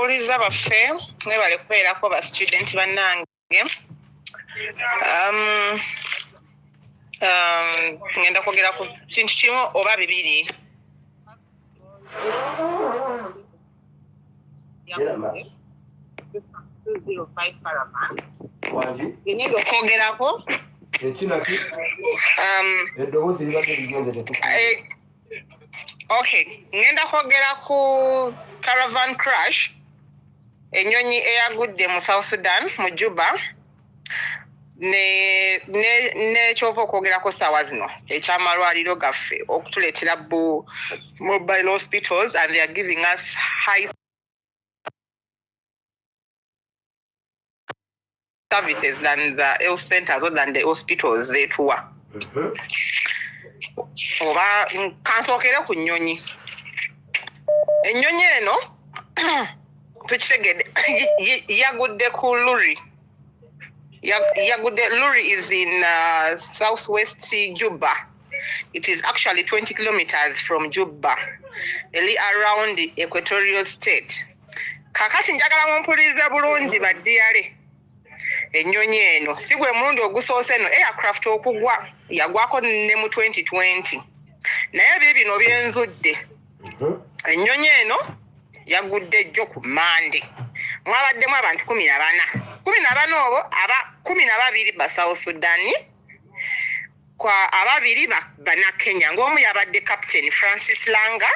abawuliza baffe mwebale kubeerako ba student bannange. Ngenda kwogera ku kintu kimu oba bibiri. Ngenda okwogerako okay, ngenda kwogera ku caravan crash ennyonyi eyagudde mu South Sudan mu Juba ne kyova okwogerako ssaawa zino ekyamalwaliro gaffe okutuleetera mobile hospitals, and they are giving us high services than the health centers or than the hospitals zetuwa. Oba kansookere ku nnyonyi. Ennyonyi eno tukitegedde yagudde ku Luri. Luri is in southwest Juba. It is actually 20 kilometers from Juba, around the Equatorial State. Kakati njagala mumpulirize bulungi baddiyale. Ennyonyi eno si gwe mulundi ogusoose eno aircraft okugwa yagwako ne mu 2020. Naye bino byenzudde. Ennyonyi eno yagudde jjo ku Mande. Mwabaddemu abantu 14. 14 obo aba 12 ba South Sudan, kwa ababiri bana Kenya. Ng'omu yabadde Captain Francis Langa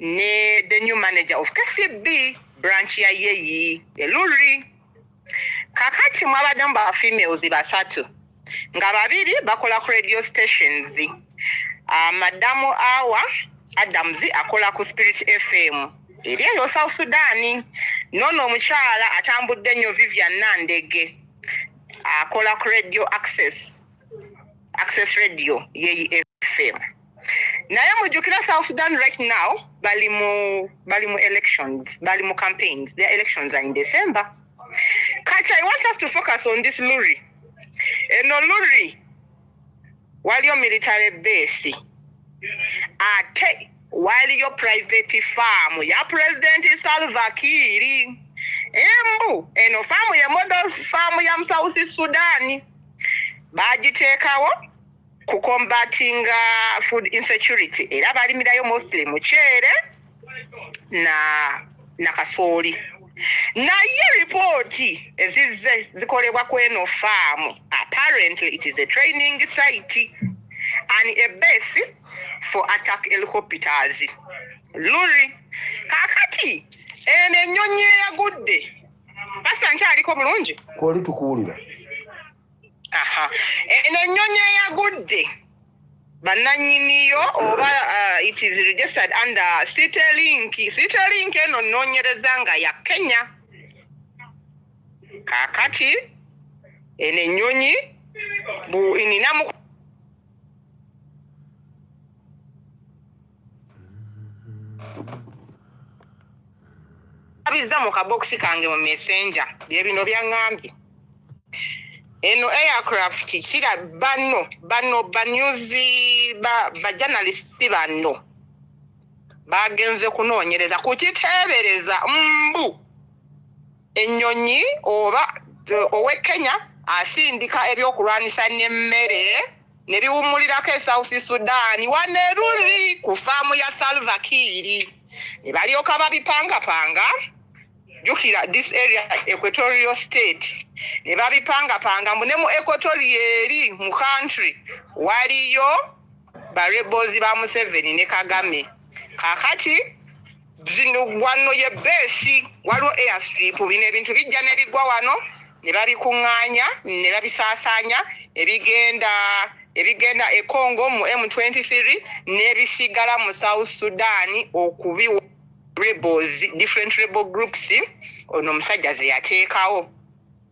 ne the new manager of KCB branch ya Yeyi Luri. Kakati mwabaddemu ba females basatu nga babiri bakola ku radio stations. Madamu Awa Adams akola ku Spirit FM eri eyo South Sudan. Nono omukyala atambudde nnyo Vivian Nandege akola ku radio access radio Yeyi FM. Naye mujjukira South Sudan right now bali mu elections, bali mu campaigns. Their elections are in December. Kati, I want us to focus on this Luri. Eno Luri waliyo military base ate waliyo private farm ya President Salva Kiir. Embu eno farm ya model farm ya South Sudan bagiteekawo ku combating food insecurity. Era balimirayo mostly muceere na kasooli. Naye ripoti ezizze zikolebwa kweno farm, apparently it is a training site and a base for attack helicopters. Luri kakati ene ennyonyi eyagudde basa nkyaliko bulungi kwoli tukuwulira. Ene ennyonyi eyagudde bannannyiniyo oba it is registered under CityLink eno nnoonyereza nga ya Kenya. Kakati eno ennyonyi ininamu abizza mu kabokisi kange mu messenger bye bino byaŋŋambye. Eno aircraft kira banyuzi ba journalists bano bagenze kunoonyereza kukiteebereza mbu ennyonyi oba owe Kenya asindika ebyokulwanisa n'emmere ne biwummulirako e South Sudan waneruli ku faamu ya Salva Kiir. Ne balyoka babipangapanga. Jukira this area Equatorial State ne babipangapanga mbu ne mu Equatorial eri mu country waliyo ba rebels ba Museveni ne Kagame. Kakati zino wano ye base waliwo airstrip bino ebintu bijja ne bigwa wano ne babikuŋŋaanya ne babisaasanya ebigenda e Congo mu M23 n'ebisigala mu South Sudan okubiwa rebels, different rebel groups. Ono musajja ze yateekawo.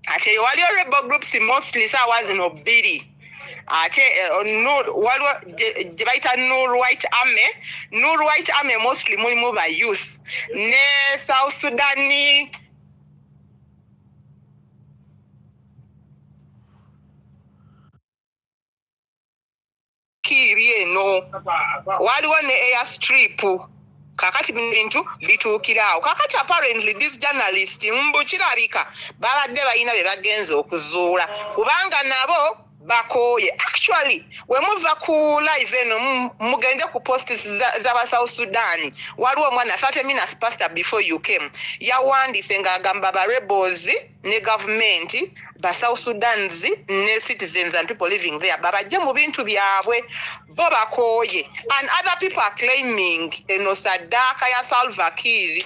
Ate waliyo rebel groups mostly saawa zino bbiri. Ate waliwo gye bayita Nur White Army. Nur White Army mostly mulimu ba youth. Ne South Sudan Kiir eno waliwo ne airstrip kakati bintu bituukirawo. Kakati apparently this journalist mbukirabika babadde balina be bagenze okuzuula kubanga nabo bakooye. Actually we muva ku live eno mugende ku posts z'aba South Sudan waliwo omwana 30 minutes past before you came yawandiise ng'agamba ba rebels ne government ba South Sudan's ne citizens and people living there babajje mu bintu byabwe bo bakooye. And other people are claiming eno saddaaka ya Salva Kiir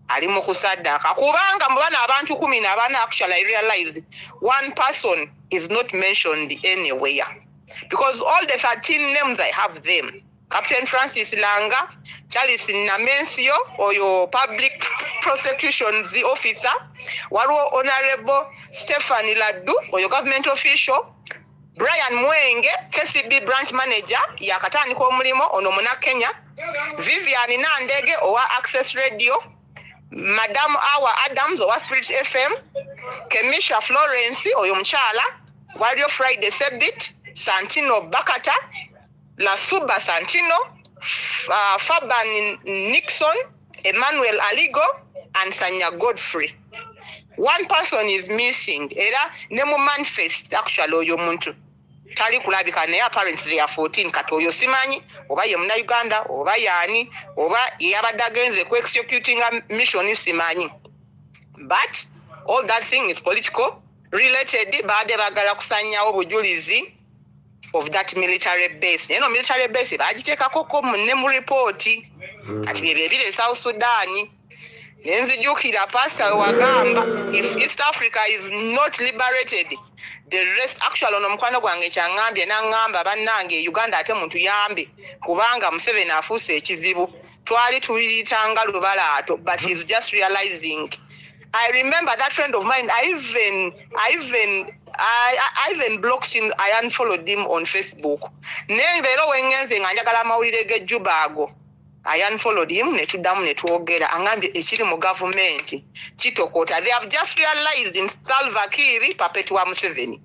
ali mu kusaddaaka kubanga mu bana abantu 14 actually I realized one person is not mentioned anywhere because all the 13 names I have them. Captain Francis Langa, Charles Namensio, or your public prosecutions officer, waliwo Honorable Stephanie Laddu, or your government official, Brian Mwenge, KCB branch manager, Yakatani Komulimo, Onomona Kenya, Vivian Nandege, or Access Radio, Madam Awa Adams, or Spirit FM, Kemisha Florence, or Yomchala, Wario Friday Sebit, Santino Bakata, La Suba Santino, Faban Nixon, Emmanuel Aligo, and Sanya Godfrey. One person is missing. Era nemu manifest actually oyo muntu. Tali kulabika ne apparently they are 14 katoyo simanyi oba ye muna Uganda oba yani oba yabadagenze ku executing a mission simanyi. But all that thing is political related baade bagala kusanyawo bujulizi of that military base. You know, military base bagiteekako ko ne mu report ati bye South Sudan. Nenzijukira pastor wagamba if East Africa is not liberated the rest actually ono mukwano gwange kyangambye nangamba bannange Uganda ate muntu yambe kubanga Museveni afuuse ekizibu twali tulitanga lubalaato but he's just realizing. I remember that friend of mine I even blocked him. I unfollowed him on Facebook. Nengero wengenze nga njagala amawulire g'ejjubaago. I unfollowed him netuddamu netwogera angambye ekiri mu government kitokota. They have just realized in Salva Kiir Perpetua Museveni.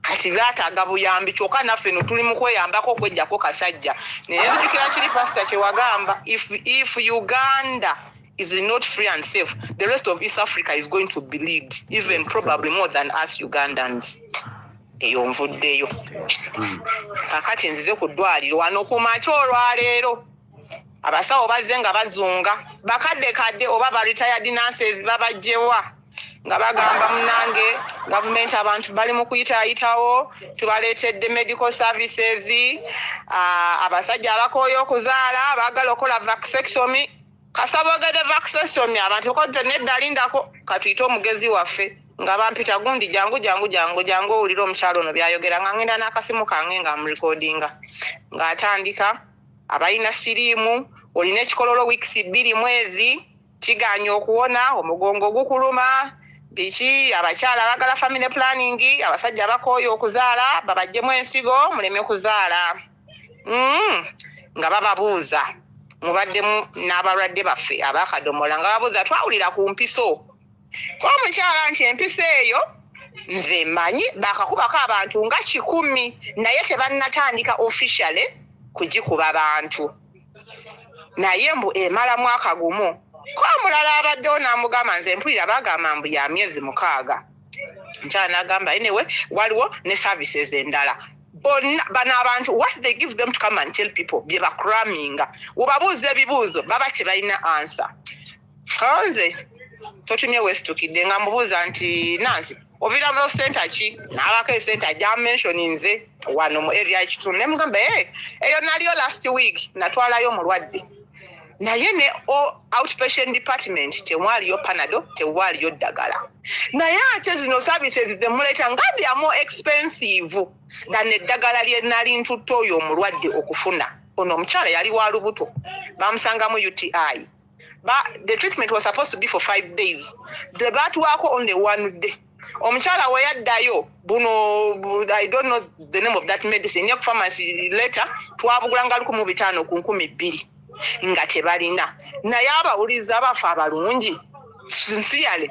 Kati baataaga buyambi kyokka naffe no tuli mu kweyambako okweggyako kasajja. Naye nzijukira kiri pasita kye wagamba if Uganda is not free and safe, the rest of East Africa is going to bleed, even probably more than us Ugandans. Eyo nvuddeyo. Kakati nzize ku ddwaliro wano ku makya olwaleero. Abasawo bazze nga bazunga. Bakadde oba ba retired nurses babajjewa. Nga bagamba munange government abantu bali mu kuyitaayitawo tubaleetedde medical services. Abasajja abakooye okuzaala baagala okola vasectomy. Kasabogede vaccination abantu ko nedda lindako katuyite omugezi waffe nga bampita gundi jangu uliro omukyalo no byayogera nga ngenda n'akasimu kange nga mu recordinga ng'atandika abalina siriimu olina ekikololo weeks 2 mwezi kiganya okuwona omugongo gukuluma biki abakyala abagala family planning abasajja abakooye okuzaala babajjemu ensigo muleme kuzaala nga bababuuza mubaddemu n'abalwadde baffe abakadomola nga babuuza twawulira ku mpiso ko omukyala nti empisa eyo nze manyi bakakubako abantu nga 10 naye tebannatandika officially kugikuba bantu naye mbu emala mwaka gumu ko omulala abaddewo n'amugamba nze mpulira bagamba mbu ya myezi 6 nkyala n'agamba anyway waliwo ne services endala. Bana abantu what they give them to come and tell people bye bakraminga obabuuza ebibuuzo baba tebalina answer. Kanze totumye westukidde nga mubuuza nti Nancy ovira mu center ki n'abako center ja mention nze wano mu area ekitundu ne mugamba eyo naliyo last week natwalayo mulwadde naye ne outpatient department tewaliyo panado tewaliyo ddagala naye ate zino services zemuleeta nga bya more expensive than eddagala lye nali ntutta oyo omulwadde okufuna. Ono omukyala yali wa lubuto bamusangamu UTI. The treatment was supposed to be for 5 days. The baatuwaako only 1 day. Omukyala we yaddayo buno I don't know the name of that medicine ya pharmacy later twabugulanga 1500 ku 2,000 nga tebalina naye abawuliza abafa abalungi sincerely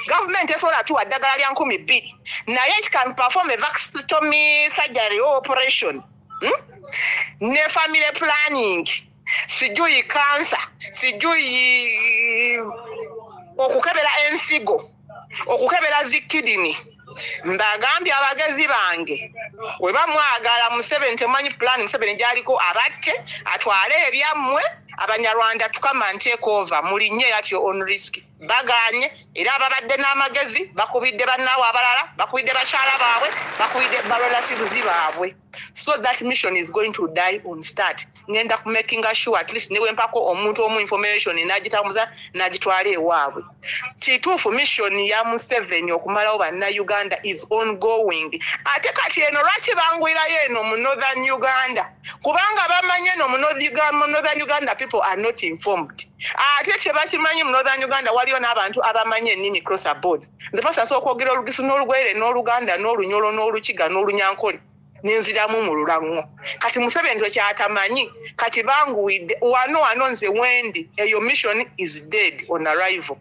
government esobola tuwa ddagala lya 2,000 naye it can perform a vasectomy surgery or operation ne family planning sijui kansa, sijui okukebera ensigo, okukebera zikidini. Mbagambye abagezi bange we bamwagala Museveni temanyi plan Museveni gyaliko abatte atwale ebyammwe Abanyarwanda tukama take over mulinye atyo on risk. Baganye era ababadde n'amagezi bakubidde bannawe abalala, bakubidde bakyala baabwe, bakubidde balolasibuzi baabwe. So that mission is going to die on start. Ngenda ku making sure at least newe mpako omuntu omu information nagitambuza nagitwala ewaabwe. Kituufu mission ya Museveni okumalawo bannayuganda is ongoing. Ate kati eno lwaki bangwirayo eno mu Northern Uganda? Kubanga bamanye no mu Northern Uganda people are not informed. Ate kye bakimanyi mu Northern Uganda waliyo n'abantu abamanye ennimi cross board. Nze pasa okwogera Olugisu n'Olugwere n'Oluganda n'Olunyolo n'Olukiga n'Olunyankole ninziramu mu Lulango. Kati Museveni kyatamanyi kati banguwidde wano nze wendi eyo mission is dead on arrival.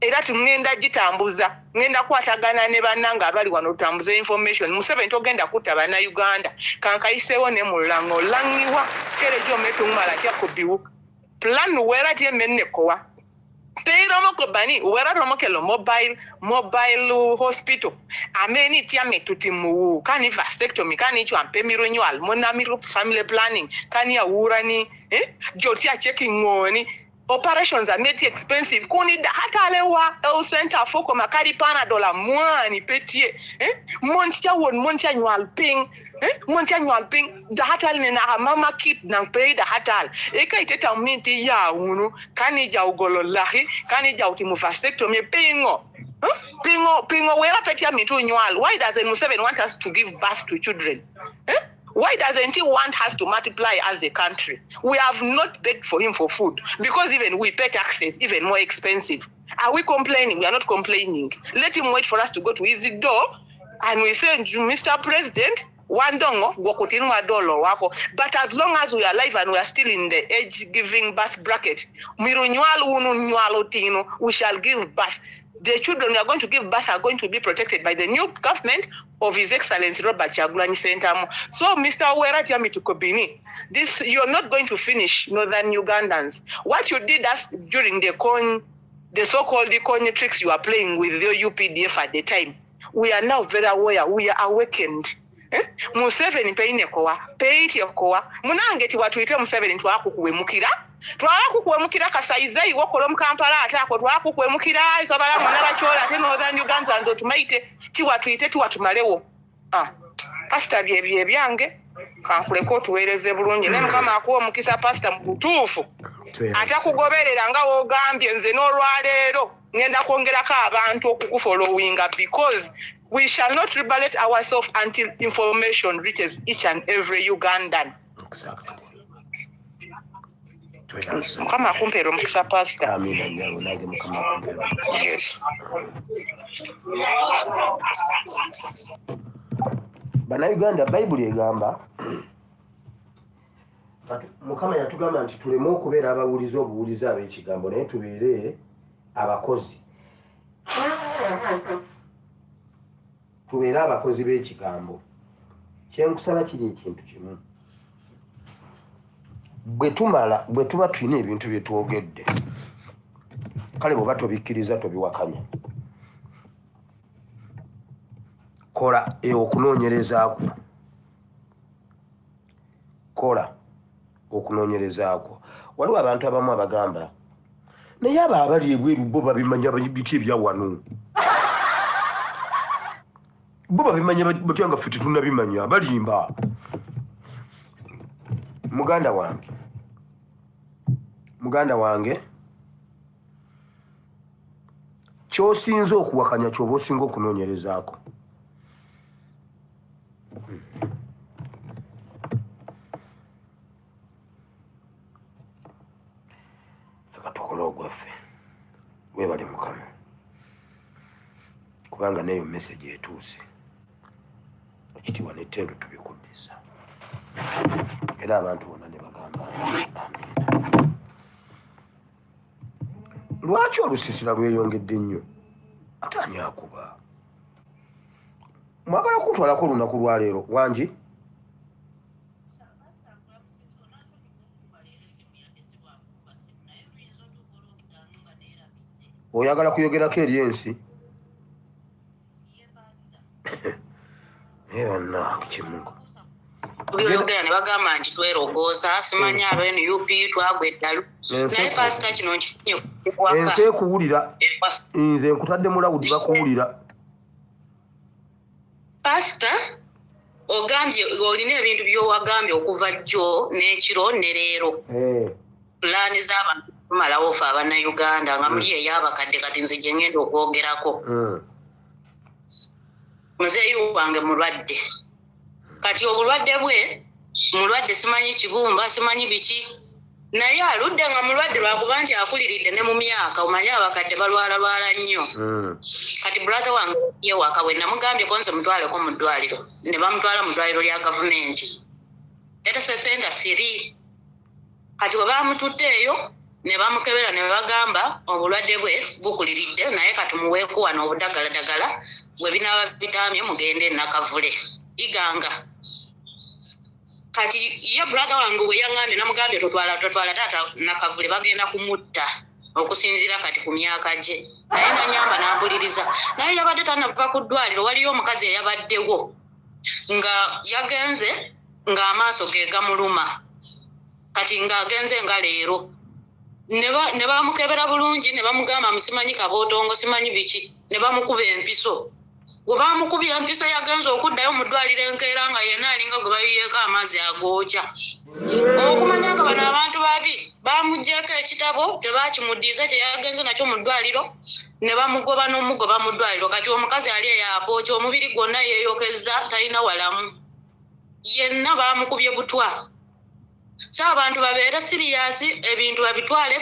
Era tumgenda gitambuza ngenda kwatagana ne bannanga abali wano tutambuza information. Museveni togenda kutta bannayuganda kankayiseewo ne mu Lulango langiwa terejo metumala kyakubiwu plan wera tie mennekowa Pero mokobani wera romokelo mobile hospital ameni tiame tutimu kani vasectomy kani chwampemi renewal monamiru family planning kani ya urani jotia checking ngoni operations are made expensive kuni da hatalewa health center foko makari $1 mwani petie moncha annual ping moncha annual ping da hatal ne na mama kit na pay da hatal eka iteta minti ya unu kani ja ugololahi kani ja utimu vasectomy pingo wera petia mitu annual. Why doesn't Museveni want us to give birth to children? Why doesn't he want us to multiply as a country? We have not begged for him for food because even we pay taxes even more expensive. Are we complaining? We are not complaining. Let him wait for us to go to his door and we say, Mr. President, wandongo gokutinwa dolo wako. But as long as we are alive and we are still in the age-giving birth bracket, we shall give birth. The children we are going to give birth are going to be protected by the new government of His Excellency Robert Kyagulanyi Ssentamu. So, Mr. Wera Tiami Tukobini, this you're not going to finish Northern Ugandans. What you did us during the so-called coin tricks you are playing with the UPDF at the time, we are now very aware. We are awakened. Museveni peinekowa, peityekowa. Munangeti watuite Museveni twakukuwemukira. Twakukuwemukira kasaize iwokolo Kampala atako twakukuwemukira isobala mwana bachola ate Northern Uganda ndo tumaite tiwatuite tiwatumalewo. Pastor byebye byange kankuleko tuweereze bulungi ne mukama akuwa mukisa pastor mutuufu. Atakugoberera nga wogambye nze n'olwaleero ngenda kwongerako abantu okukufollowinga because we shall not liberate ourselves until information reaches each and every Ugandan. Exactly. Mukama akumpera omukisa pastor. Amina nyawo nange mukama akumpera omukisa. Yes. Bannayuganda Bayibuli egamba Mukama yatugamba nti tuleme okubeera abawuliza obuwuliza ab'ekigambo naye tubeere abakozi. Tubeere abakozi b'ekigambo. Kyenkusaba kiri ekintu kimu. Bwe tuba tulina ebintu bye twogedde kale bw'oba tobikkiriza tobiwakanya. Kola okunoonyerezaako. Kola okunoonyerezaako. Waliwo abantu abamu abagamba naye abo abali ebweru bo babimanya biti ebya wano. Bo babimanya batya nga ffe tetunnabimanya balimba. Muganda wange ky'osinza okuwakanya ky'oba osinga okunoonyerezaako. Tukole ogwaffe weebale Mukama kubanga neyo message etuuse ekitiibwa n'ettendo tubikuddisa era abantu bonna ne bagamba amin. Lwaki olusisira lweyongedde nnyo ate ani akuba? Mwagala kuntwalako olunaku lwaleero wangi? oyagala kuyogerako eri ensi ebana kimungu byogera ne bagamba nti twerogoosa simanyi aba NUP twagwa eddalu naye pasita kino nkiwaka ensi ekuwulira nze nkutadde mulawudi bakuwulira pasita ogambye olina ebintu byowagambye okuva jjo n'ekiro ne leero pulaani z'abantu tumalawo fe abannayuganda nga muli ey'abakadde kati nze gye ngenda okwogerako muzeeyi wange mulwadde kati obulwadde bwe mulwadde simanyi kibumba simanyi biki naye aludde nga mulwadde lwakuba nti akuliridde ne mu myaka omanyi abakadde balwala nnyo kati brother wange yewaka bwe namugambye ko nze mutwaleko mu ddwaliro ne bamutwala mu ddwaliro lya gavumenti era sesenta siri kati bwe bamututte eyo ne bamukebera ne bagamba obulwadde bwe bukuliridde naye kati muweeko wano obudagaladagala bwe binaaba bitamye mugende e Nakavule iganga kati ye brother wange we yaŋŋambye namugambye totwala taata Nakavule bagenda kumutta okusinziira kati ku myaka gye naye nanyamba nampuliriza naye yabadde tanava ku ddwaliro waliyo omukazi eyabaddewo nga yagenze ng'amaaso ge gamuluma kati ng'agenze nga leero ne bamukebera bulungi ne bamugamba musimanyi kabootongo simanyi biki ne bamukuba empiso bwe bamukubya empiso yagenze okuddayo mu ddwaliro enkeera nga yenna alinga gwe bayiyeeko amazzi agookya okumanya nga bano abantu babi bamuggyeko ekitabo tebakimuddiiza kyeyagenze nakyo mu ddwaliro ne bamugoba n'omugoba mu ddwaliro kati omukazi ali eyabookya omubiri gwonna yeeyokeza talina walamu yenna bamukubye butwa so abantu babeere siriyasi ebintu babitwale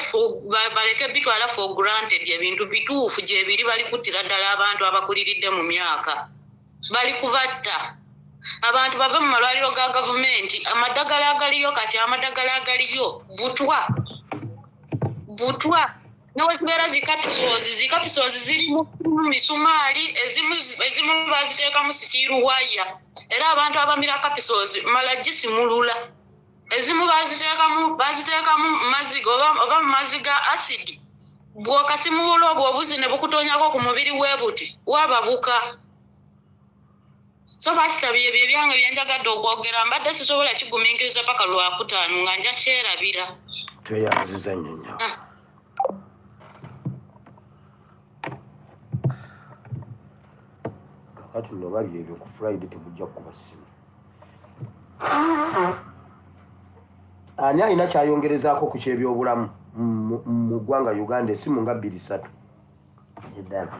baleke bitwala for granted ebintu bituufu gye biri bali kuttira ddala abantu abakuliridde mu myaka bali kubatta abantu bave mu malwaliro ga gavumenti amaddagala agaliyo kati amaddagala agaliyo butwa newezibeera zikapisozi zirimu misumaali ezimu baziteekamu sitiiru waya era abantu abamira kapisozi mala gisimulula ezimu baziteekamu maziga oba mu mazzi ga asidi bw'okasimulula obwo obuzi ne bukutonyako ku mubiri webuti wababuka so pasita bye byange byenjagadde okwogera mbadde sisobola kigumiikiriza paka lwakutaano nga nja kyerabira tweyanziza nnyo kakati nno bali ebyo ku Friday temujja kukuba ssimu ani alina kyayongerezaako ku kyebyobulamu mu ggwanga Uganda essimu nga 2-3 eddala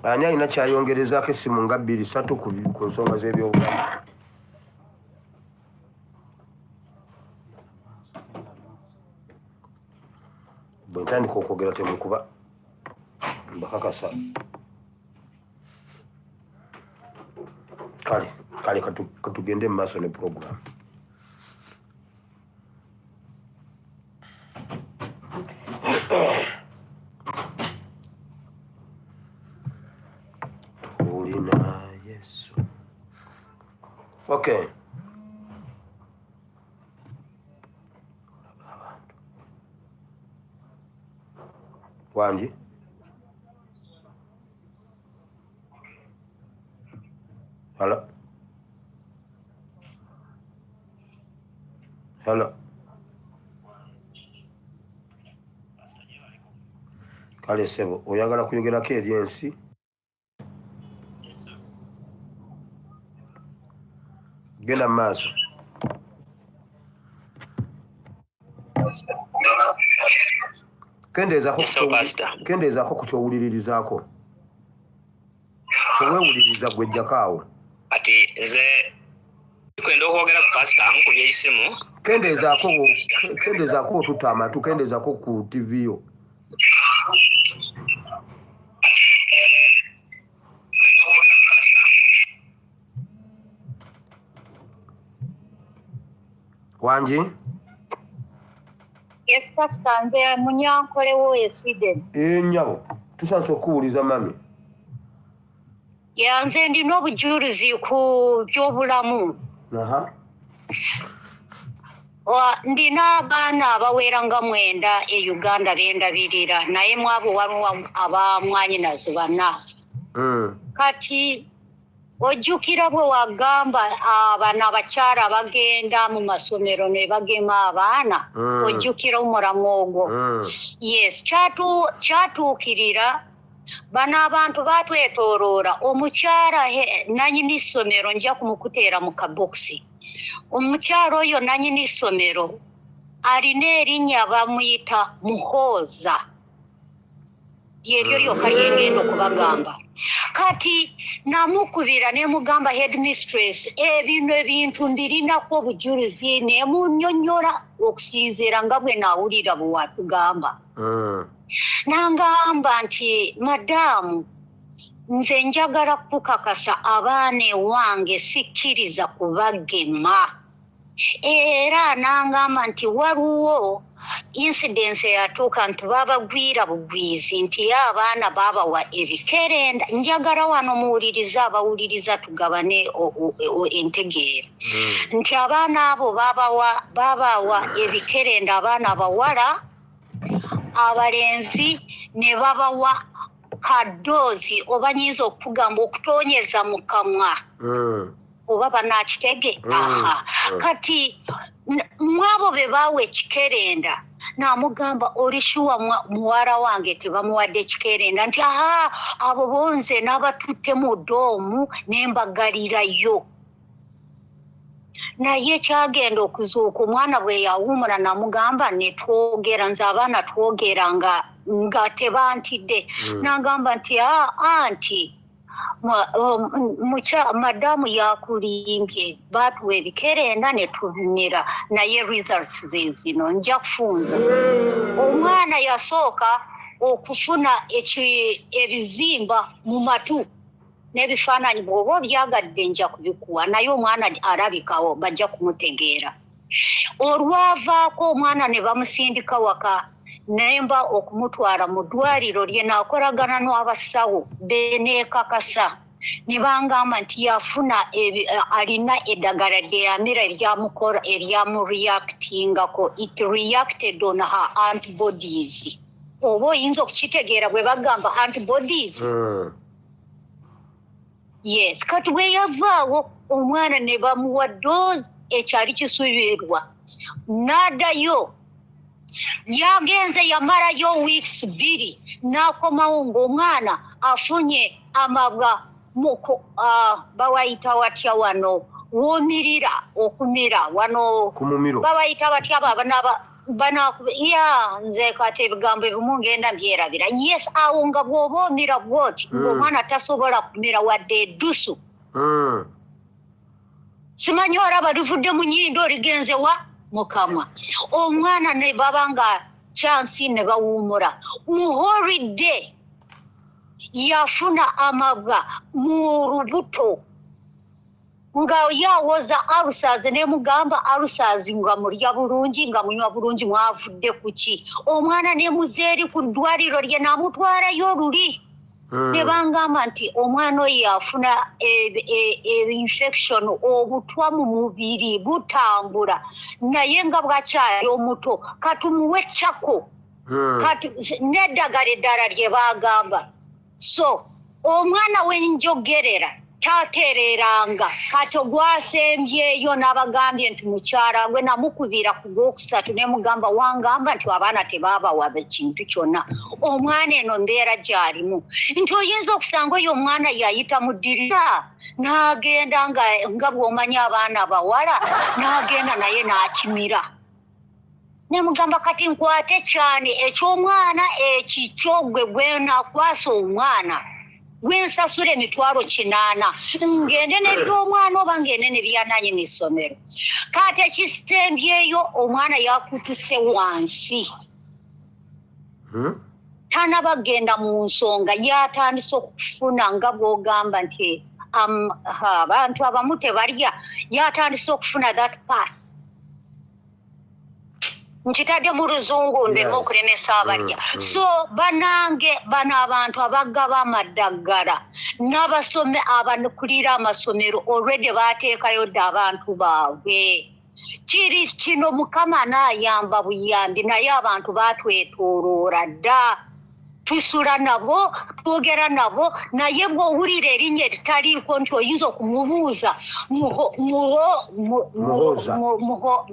ani alina kyayongerezaako essimu nga 2-3 ku nsonga z'ebyobulamu bwe ntandika okwogera temukuba mbakakasa kale katugende mu maaso ne program tulina Yesu okay wanji hello kale sebo oyagala kuyogerako eri ensi genda mu maaso kendeezaako ku kyowuliririzaako teweewuliriza gwejjakaawo ati nze kwenda okwogera ku pasita nkubye isimu kendeezaako otutta amatu kendeezaako ku TV yo wanji yes pastor nze munyankolewo e Sweden nyabo tusanze okuwuliza mami nze ndina obujulizi ku byobulamu ndina abaana abawera nga 9 e Uganda bendabirira naye mwabo waliwo abamwanyinazi bana. Kati ojjukira bwe wagamba abaana abakyala bagenda mu masomero ne bagema abaana ojjukira omulamu ogwo. Yes, kyatuukirira bano abantu batwetooloola omukyala nanyini ssomero nja kumukuteera mu kabokisi. Omukyala oyo nanyini ssomero alina erinnya bamuyita Muhooza. Yeryo lyokka lyengenda okubagamba. Kati namukubira ne mugamba headmistress bino ebintu mbirinako obujulizi ne munnyonnyola okusinziira nga bwe naawulira bwe watugamba. Nangamba nti madamu nze njagala kukakasa abaana ewange sikkiriza kubagema. Era nangamba nti waliwo incidence eyatuuka nti babagwira bugwizi nti abaana babawa ebikerenda. Njagala wano muwuliriza abawuliriza tugabane entegeera nti abaana abo babawa ebikerenda abaana abawala abalenzi ne babawa kadoozi oba nyinza okugamba okutoonyeza mu kamwa oba banakitege. Kati mwabo be baawa ekikerenda namugamba olishuwa muwala wange tebamuwadde ekikerenda nti abo bonze n'abatutte mu ddoomu nembagalirayo. Naye kyagenda okuzuuka omwana bwe yawumula namugamba netwogera nze abaana twogera nga tebantidde. Nagamba nti anti madamu yakulimbye batuwa ebikerenda netubimira naye results zezino nja kufunza. Omwana yasooka okufuna ebizimba mu matu n'ebifaananyi bw'oba obyagadde nja kubikuwa naye omwana alabikawo bajja kumutegeera. Olwavaako omwana ne bamusindika waka nemba okumutwala mu ddwaliro lye naakolagana n'abasawo beneekakasa ne bangamba nti yafuna alina eddagala lyeyamira eryamureactingako. It reacted on her antibodies. Oba oyinza okukitegeera bwe bagamba antibodies. Yes, kati bwe yavaawo omwana ne bamuwa doozi ekyali kisuubirwa n'addayo. Yagenze yamalayo weeks 2 n'akomawo ng'omwana afunye amabwa bawayita watya wano woomirira okumira wano bawayita batya nze kati ebigambo ebimu ngenda mbyerabira. Yes, awo nga bw'oba omira bwoti ng'omwana tasobola kumira wadde eddusu. Simanyi olaba livudde mu nnyindo ligenze wa mu kamwa. Omwana ne baba nga chansi ne bawuumula. Mu holiday yafuna amabwa mu lubuto nga yawoza ulcers ne mugamba ulcers nga mulya bulungi nga munywa bulungi mwavudde ku ki. Omwana ne muzeeri ku ddwaliro lye n'amutwalayo luli. Ne bangamba nti omwana oyo yafuna infection obutwa mu mubiri butambula naye nga bwakyali omuto katumuwe chako n'eddagala eddala lye bagamba. So omwana wenjogerera tateereranga kati ogwasembyeyo n'abagambye nti mukyala gwe namukubira ku gwokusatu ne mugamba wangamba nti abaana tebaabawa ekintu kyonna. Omwana eno mbeera gy'alimu nti oyinza okusanga oyo omwana yayita mu ddirira n'agenda nga bw'omanya abaana abawala n'agenda naye n'akimira. Ne mugamba kati nkwate kyane eky'omwana ekikyo gwe nakwasa omwana gwensasula emitwalo 8 ngende neby'omwana oba ngende nebyananyini ssomero. Kati ekisembyeyo omwana yakutuse wansi tanabagenda mu nsonga yatandise okufuna nga bw'ogamba nti abantu abamu tebalya yatandise okufuna that pass. Nkitadde mu luzungu ndemu okulemesa abalya. So banange bano abantu abagaba amaddagala n'abasome abanukulira amasomero already bateekayo dda abantu baabwe. kiri kino Mukama n'ayamba buyambi naye abantu batwetooloola dda tusula nabo twogera nabo naye bw'owulira erinnya eritaliiko nti oyinza okumubuuza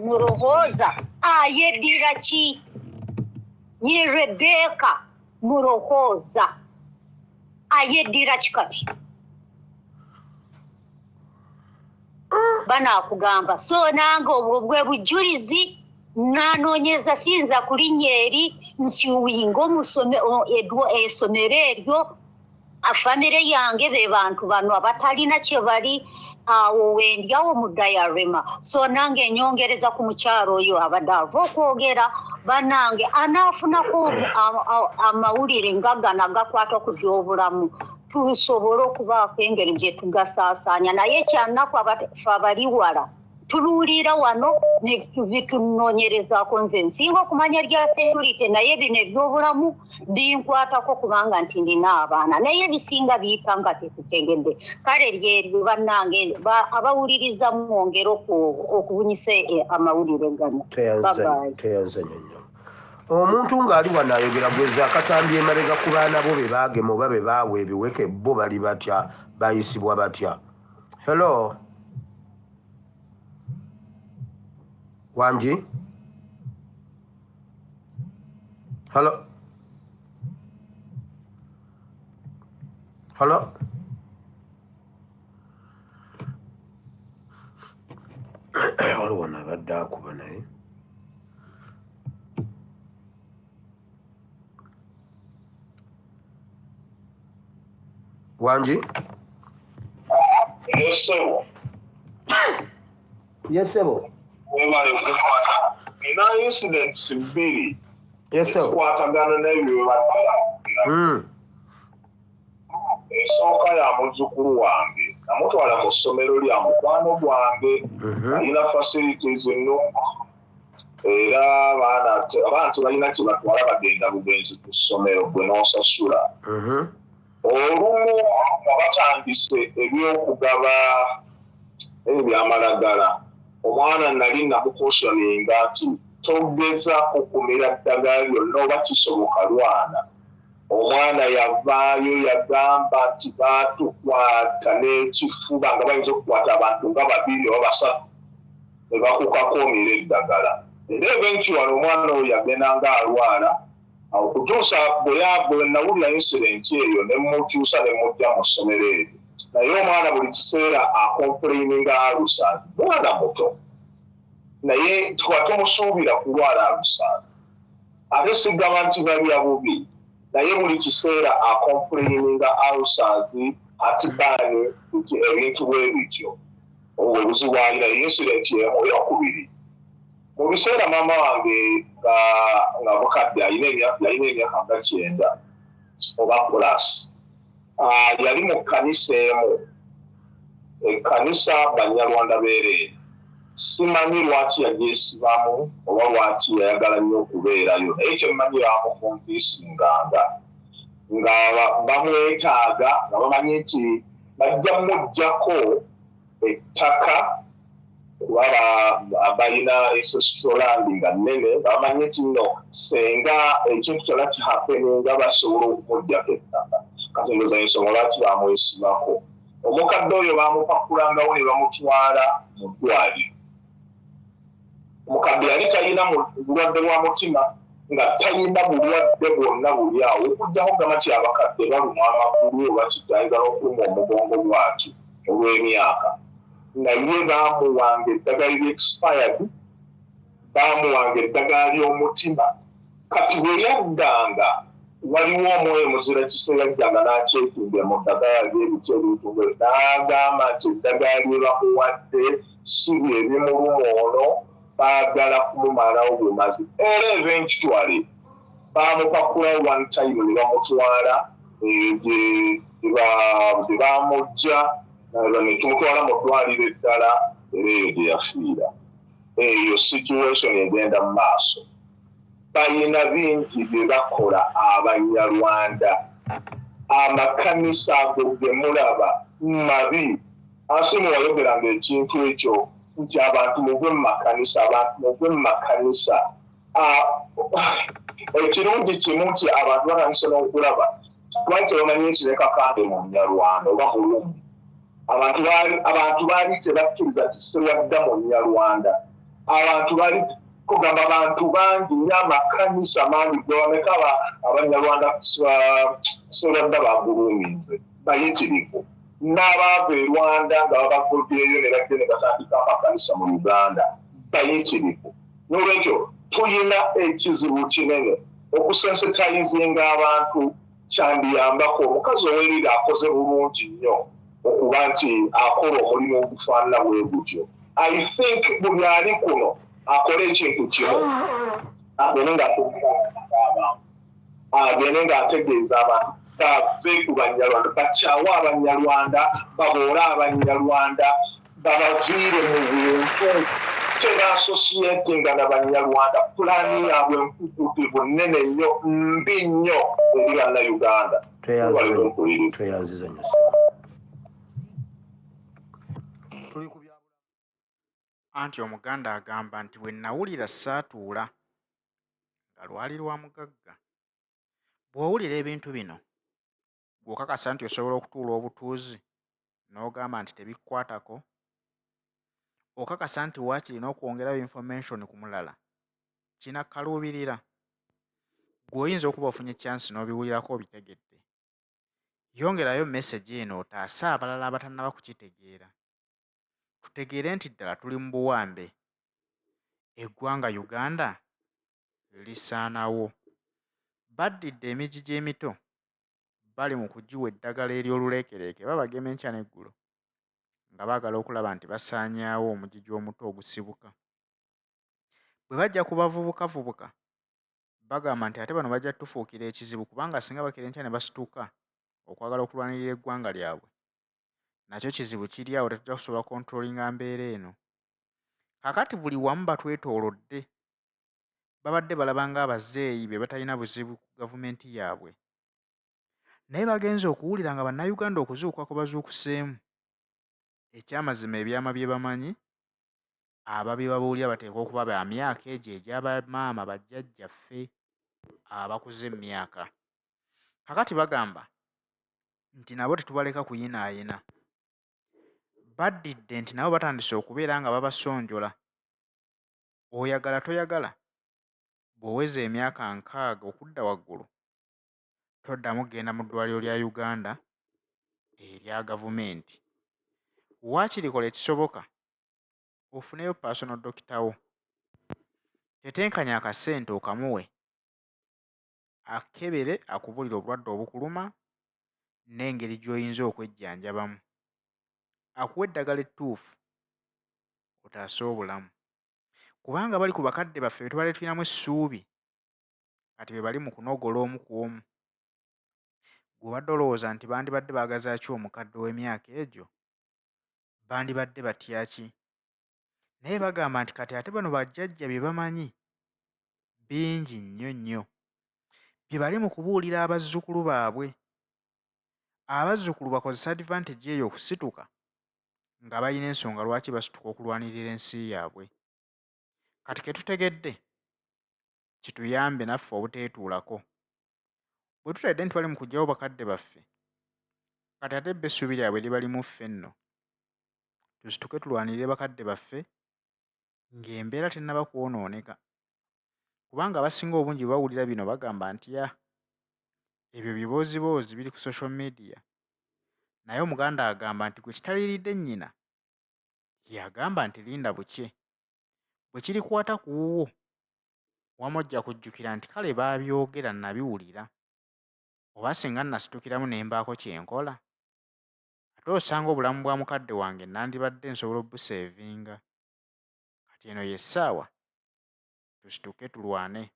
murohooza ayeddira ki ye Rebeka murohooza ayeddira ki kati banaakugamba so nange obwo bwe bujulizi nanoonyeza siyinza kulinnya eri nsiwinga essomero eryo famire yange be bantu bano abatalina kye bali awo wendyawo mu dayarema so nange enyongereza ku mukyalo oyo abadde ava okwogera banange anaafunako amawulire nga gano agakwata ku by'obulamu tusobole okubaako engeri gye tugasaasaanya naye ekyannaku abali wala tuluulira wano bitunoonyerezaako nze nsinga okumanya lya security naye bino ebyobulamu binkwatako kubanga nti ndina abaana naye bisinga biyita nga tekutegedde kale lyeryo bannange abawuliriza mwongere okubunyisa amawulire gano teyanzanya nnyo omuntu ng'ali wano ayogera gweza akatambye emabega ku baana bo be baagema oba be baawa ebiweke bo bali batya bayisibwa batya hello Wanji? Hello? Hello? Waliwo n'abadde akuba naye. Wanji? Yes, sir. Yes, sir. Ina incidents mbiri. Yes, sir. Kwatagana n'ebyo batala. Esooka ya muzzukulu wange namutwala mu ssomero lya mukwano gwange alina facilities ennungi era abantu balina kye batwala bagenda bugenzi ku ssomero gwe n'osasula olumu nga batandise ebyokugaba ebyamalagala omwana nali namukosoninga nti togezaako kumira ddagala lyonna oba kisoboka lwana omwana yavaayo yagamba nti baatukwata n'ekifuba nga bayinza okukwata abantu nga babiri oba basatu ne bakukakoomera eddagala era eventually omwana oyo yagenda nga alwala awo kutuusa bwe nawulira incident eyo ne mukyusa ne mujja mu ssomero eryo naye omwana buli kiseera akomplaininga alusaazi mwana muto naye twatumusuubira kulwala alusaazi ate sigamba nti balya bubi naye buli kiseera akomplaininga alusaazi ati baani ebintu bwe bityo obwo obuzibu alina incident emu eyokubiri mu biseera maama wange nga bukadde alina emyaka nga 9 oba plus yali mu kkanisa emu ekkanisa Banyarwanda beereere simanyi lwaki yagyesibamu oba lwaki yayagala nnyo okubeerayo naye kyemmanyi bamufunkiisinganga nga bamwetaaga nga bamanyi nti bajja mujjako ettaka kuba balina esosolandi nga nnene bamanyi nti nno senga ekintu kyonna kihapeninga basobola okumujjako ettaka kati ndoza ensonga lwaki bamwesibako omukadde oyo bamupakulangawo ne bamutwala mu ddwaliro omukadde yali talina bulwadde bwa mutima nga talina bulwadde bwonna buli awo okujjaho gama ti abakadde balumwa amagulu oba kitayagala okuluma omugongo gwaki olw'emyaka naye baamuwanga eddagala expired baamuwanga eddagala ly'omutima kati bwe yaddanga waliwo omwoyo muzira kiseera jjanga n'akyetumbira mu ddagala ly'ebiti ebintunga n'agamba nti eddagala lye bamuwadde si bye bimuluma ono baagala kumumalawo bumazi era eventually baamupakulawo one time ne bamutwala gye baamujja ne tumutwala mu ddwaliro eddala era eyo gye yafiira eyo situation egenda mu maaso balina bingi bye bakola Abanyarwanda amakanisa ago ge mulaba mabi asimu wayogeranga ekintu ekyo nti abantu muve mu makanisa ekirungi kimu nti abantu bakanisa n'okulaba lwaki bamanyi nti ne Kakande mu Munyarwanda oba Mulumbi abantu baali tebakkiriza nti Sserwadda mu Munyarwanda abantu baali kugamba abantu bangi nnyo amakanisa mangi gwewameka Abanyarwanda Sserwadda bagulumize bayitirivu n'abaava e Rwanda nga babagoddeeyo ne badde ne batandika amakanisa mu Uganda bayitirivu. N'olwekyo tulina ekizibu kinene okusensitizinga abantu kyandiyambako omukazi ow'erira akoze bulungi nnyo okuba nti akola omulimu ogufaanana bwe gutyo. I think buli ali kuno akole ekintu kimu agende ng'ategeeza abantu bave ku Banyarwanda bakyawe Abanyarwanda baboole Abanyarwanda babaviire mu buntu tebasosietinga n'Abanyarwanda pulaani yaabwe enkukuutivu nnene nnyo mbi nnyo eri Bannayuganda. Tweyanziza nnyo. Anti Omuganda agamba nti bwe nawulira saatuula nga lwali lwa mugagga. Bw'owulira ebintu bino gw'okakasa nti osobola okutuula obutuuzi n'ogamba nti tebikkwatako, okakasa nti waakiri n'okwongerayo information ku mulala kinakkaluubirira, gw'oyinza okuba ofunye chance n'obiwulirako obitegedde. Yongerayo message eno otaase abalala abatannaba kukitegeera. Tutegeere nti ddala tuli mu buwambe. Eggwanga Uganda lisaanawo. Baddidde emigigi emito bali mu kugiwa eddagala ery'oluleekereeke babagema enkya n'eggulo nga baagala okulaba nti basaanyaawo omugigi omuto ogusibuka. Bwe bajja ku bavubukavubuka bagamba nti ate bano bajja tufuukira ekizibu kubanga singa bakira enkya ne basituka okwagala okulwanirira eggwanga lyabwe, nakyo kizibu kiri awo tetujja kusobola kontrolinga mbeera eno. Kakati buli wamu batwetoolodde babadde balaba ng'abazeeyi be batalina buzibu ku gavumenti yaabwe. Naye bagenze okuwulira nga Bannayuganda okuzuukwa kwe bazuukuseemu. Ekyamazima ebyama bye bamanyi, ababye babuulira bateekwa okuba ba myaka egyo egy'abamaama bajjajjaffe abakuze emyaka. Kakati bagamba nti nabo tetubaleka kuyinaayina. Baddidde nti nabo batandise okubeera nga babasonjola. Oyagala toyagala, bw'oweza emyaka 60 okudda waggulu, toddamu kugenda mu ddwaliro lya Uganda erya gavumenti. Waakiri kola ekisoboka ofuneyo personal doctor wo. Tetenkanya akasente okamuwe akebere akubulira obulwadde obukuluma n'engeri gy'oyinza okwejjanjabamu. Akuwa eddagala ettuufu otaase obulamu. Kubanga bali ku bakadde baffe be tubadde tulinamu essuubi kati be bali mu kunogola omu ku omu. Gw'obadde olowooza nti bandibadde baagazaaki omukadde w'emyaka egyo, bandibadde batya ki? Naye bagamba nti kati ate bano bajjajja bye bamanyi bingi nnyo nnyo bye bali mu kubuulira abazzukulu baabwe. Abazzukulu bakozesa advantage eyo okusituka nga balina ensonga lwaki basituka okulwanirira ensi yaabwe. Kati ke tutegedde kituyambe naffe obuteetuulako. Bwe tutedde nti bali mu kuggyawo bakadde baffe, kati ate bbe essuubi lyabwe liba limu ffe nno. Tusituke tulwanirire bakadde baffe ng'embeera tennaba kwonooneka. Kubanga abasinga obungi bwe bawulira bino bagamba nti ebyo biboozi biri ku social media. Naye Omuganda agamba nti gwe kitaliiridde nnyina yagamba nti linda bukye. Bwe kirikwata ku wuwo wamma ojja kujjukira nti kale baabyogera nabiwulira, oba singa nasitukiramu ne mbaako kye nkola, ate osanga obulamu bwa mukadde wange nandibadde nsobola obuseevinga. Kati eno y'essaawa tusituke tulwane.